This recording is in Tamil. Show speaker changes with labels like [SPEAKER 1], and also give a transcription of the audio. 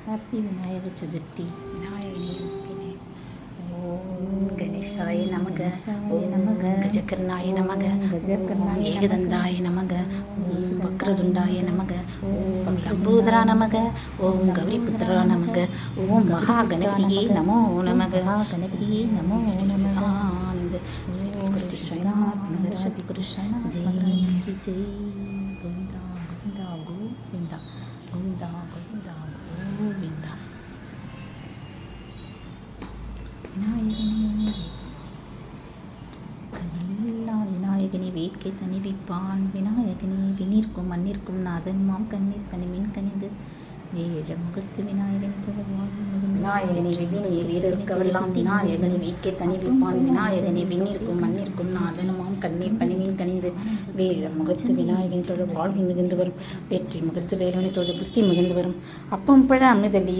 [SPEAKER 1] ஹாப்பி விநாயகர் சதுர்த்தி.
[SPEAKER 2] விநாயகனே ஓம் கணேசாய நமக,
[SPEAKER 1] கணேசாய நமக,
[SPEAKER 2] கஜகர்ணாய நமக,
[SPEAKER 1] கஜகர்ணாய
[SPEAKER 2] ஓம் ஏகதந்தாய நமக, ஓம் வக்ரதுண்டாய நமக, ஓம் லம்போதரா நமக, ஓம் கௌரிபுத்ரா நமக, ஓம் மகா கணபதியே நமோ நமக.
[SPEAKER 1] கணபதியே நமோ நமக.
[SPEAKER 2] ஆனந்த
[SPEAKER 1] சரஸ்வதி புருஷன ஜெய் ஜெய் கோவிந்தா கோவிந்தா கோவிந்தா கோவிந்தா கோவிந்தா கோவிந்தா. விநாயகனே விநாயகனே வேட்கை தணிவிப்பான். விநாயகனே விண்ணிற்கும் மண்ணிற்கும் நாதன்மாம் கண்ணீர் கனிமின் கனிந்து வேழ முகத்து விநாயகன்
[SPEAKER 2] விநாயகனே விண்ணில் வீரருக்கவெல்லாம் விநாயகனே வீக்கை தணிவிப்பான். விநாயகனே விண்ணிற்கும் மண்ணிற்கும் நாதனுமாம் கண்ணீர் பனிமீன் கனிந்து வேழ முகத்து விநாயகன் தொழ வாழ்வு மிகுந்து வரும். வெற்றி முகத்து வேலனை தொழ புத்தி மிகுந்து வரும். அப்பம் பழ அமிர்தல்லி